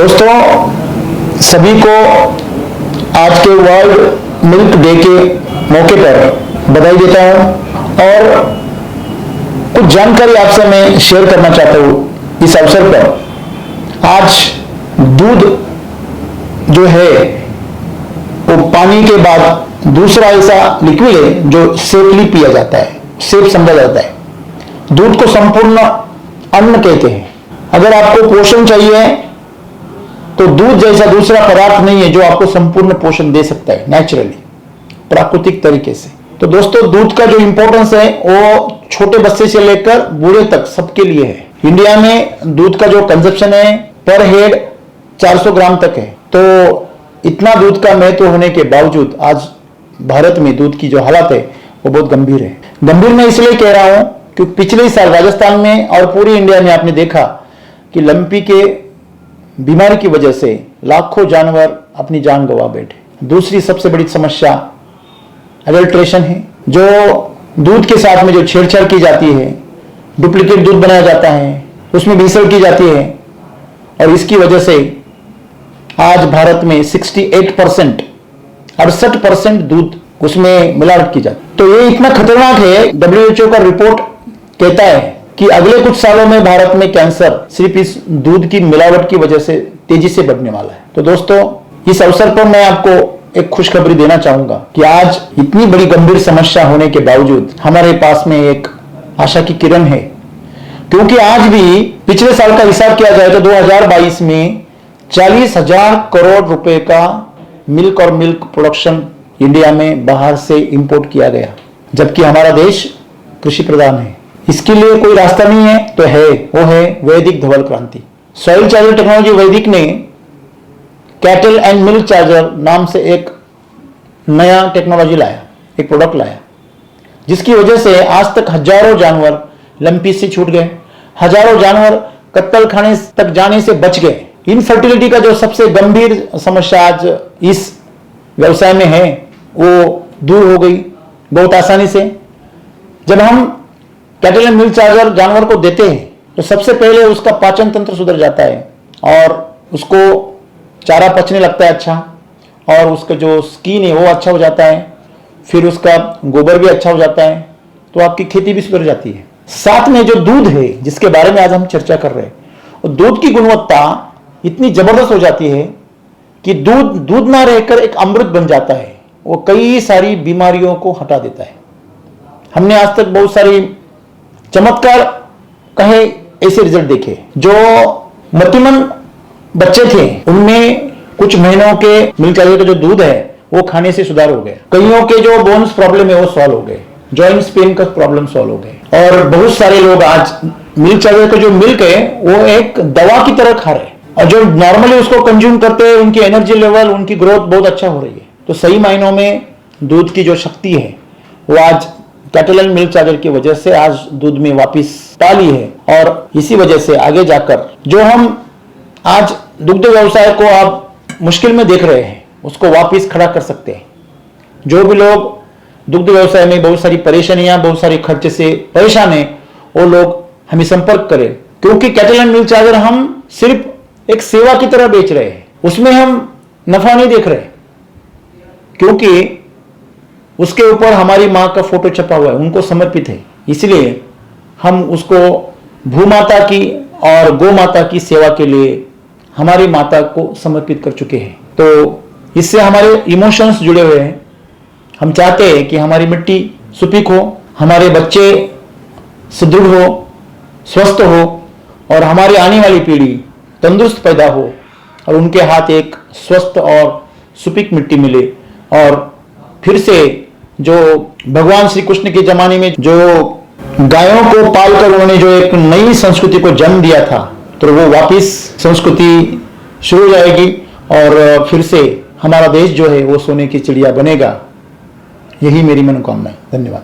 दोस्तों, सभी को आज के वर्ल्ड मिल्क डे के मौके पर बधाई देता हूं और कुछ जानकारी आपसे मैं शेयर करना चाहता हूं। इस अवसर पर आज दूध जो है वो पानी के बाद दूसरा ऐसा लिक्विड है जो सेफली पिया जाता है, सेफ समझा जाता है। दूध को संपूर्ण अन्न कहते हैं। अगर आपको पोषण चाहिए तो दूध जैसा दूसरा पदार्थ नहीं है जो आपको संपूर्ण पोषण दे सकता है नेचुरली, प्राकृतिक तरीके से। तो दोस्तों, दूध का जो इंपॉर्टेंस है वो छोटे बच्चे से लेकर बूढ़े तक सबके लिए है। इंडिया में दूध का जो कंजप्शन है पर हेड 400 ग्राम तक है। तो इतना दूध का महत्व होने के बावजूद आज भारत में दूध की जो हालत है वो बहुत गंभीर है। गंभीर मैं इसलिए कह रहा हूं क्योंकि पिछले साल राजस्थान में और पूरी इंडिया में आपने देखा कि लंपी के बीमारी की वजह से लाखों जानवर अपनी जान गंवा बैठे। दूसरी सबसे बड़ी समस्या एडल्ट्रेशन है। जो दूध के साथ में जो छेड़छाड़ की जाती है, डुप्लीकेट दूध बनाया जाता है, उसमें भेसड़ की जाती है और इसकी वजह से आज भारत में 68% दूध उसमें मिलावट की जाती है। तो ये इतना खतरनाक है। WHO का रिपोर्ट कहता है कि अगले कुछ सालों में भारत में कैंसर सिर्फ इस दूध की मिलावट की वजह से तेजी से बढ़ने वाला है। तो दोस्तों, इस अवसर पर मैं आपको एक खुशखबरी देना चाहूंगा कि आज इतनी बड़ी गंभीर समस्या होने के बावजूद हमारे पास में एक आशा की किरण है। क्योंकि आज भी पिछले साल का हिसाब किया जाए तो 2022 में 40,000 करोड़ रुपए का मिल्क और मिल्क प्रोडक्शन इंडिया में बाहर से इंपोर्ट किया गया, जबकि हमारा देश कृषि प्रधान है। इसके लिए कोई रास्ता नहीं है तो है, वो है वैदिक धवल क्रांति। सॉइल चार्जर टेक्नोलॉजी वैदिक ने कैटल एंड मिल्क चार्जर नाम से एक नया टेक्नोलॉजी लाया, एक प्रोडक्ट लाया, जिसकी वजह से आज तक हजारों जानवर लंपी से छूट गए, हजारों जानवर कत्तल खाने तक जाने से बच गए। इनफर्टिलिटी का जो सबसे गंभीर समस्या आज इस व्यवसाय में है वो दूर हो गई बहुत आसानी से। जब हम कैटल एंड मिल्क चार्जर जानवर को देते हैं तो सबसे पहले उसका पाचन तंत्र सुधर जाता है और उसको चारा पचने लगता है अच्छा, और उसका जो स्किन है वो अच्छा हो जाता है, फिर उसका गोबर भी अच्छा हो जाता है, तो आपकी खेती भी सुधर जाती है। साथ में जो दूध है जिसके बारे में आज हम चर्चा कर रहे हैं, और दूध की गुणवत्ता इतनी जबरदस्त हो जाती है कि दूध ना रहकर एक अमृत बन जाता है। वो कई सारी बीमारियों को हटा देता है। हमने आज तक बहुत सारी चमत्कार कहे ऐसे रिजल्ट देखे। जो मतिमंद बच्चे थे उनमें कुछ महीनों के मिल्क चार्जर का जो दूध है वो खाने से सुधार हो गया। कईयों के जो बोन्स प्रॉब्लम है वो सॉल्व हो गए, जॉइंट्स पेन का प्रॉब्लम सॉल्व हो गए, और बहुत सारे लोग आज मिल्क चार्जर का जो मिल्क है वो एक दवा की तरह खा रहे हैं, और जो नॉर्मली उसको कंज्यूम करते हैं उनकी एनर्जी लेवल, उनकी ग्रोथ बहुत अच्छा हो रही है। तो सही मायनों में दूध की जो शक्ति है वो आज कैटल एंड मिल्क चार्जर की वजह से आज दूध में वापिस पाली है, और इसी वजह से आगे जाकर जो हम आज दुग्ध व्यवसाय को आप मुश्किल में देख रहे हैं उसको वापिस खड़ा कर सकते हैं। जो भी लोग दुग्ध व्यवसाय में बहुत सारी परेशानियां, बहुत सारे खर्च से परेशान है, वो लोग हमें संपर्क करें, क्योंकि कैटल एंड मिल्क चार्जर हम सिर्फ एक सेवा की तरह बेच रहे हैं, उसमें हम नफा नहीं देख रहे, क्योंकि उसके ऊपर हमारी मां का फोटो छपा हुआ है, उनको समर्पित है। इसलिए हम उसको भूमाता की और गौ माता की सेवा के लिए हमारी माता को समर्पित कर चुके हैं। तो इससे हमारे इमोशंस जुड़े हुए हैं। हम चाहते हैं कि हमारी मिट्टी सुपीक हो, हमारे बच्चे सुदृढ़ हो, स्वस्थ हो, और हमारी आने वाली पीढ़ी तंदुरुस्त पैदा हो, और उनके हाथ एक स्वस्थ और सुपीक मिट्टी मिले। और फिर से जो भगवान श्री कृष्ण के जमाने में जो गायों को पालकर उन्होंने जो एक नई संस्कृति को जन्म दिया था, तो वो वापिस संस्कृति शुरू हो जाएगी और फिर से हमारा देश जो है वो सोने की चिड़िया बनेगा। यही मेरी मनोकामना है। धन्यवाद।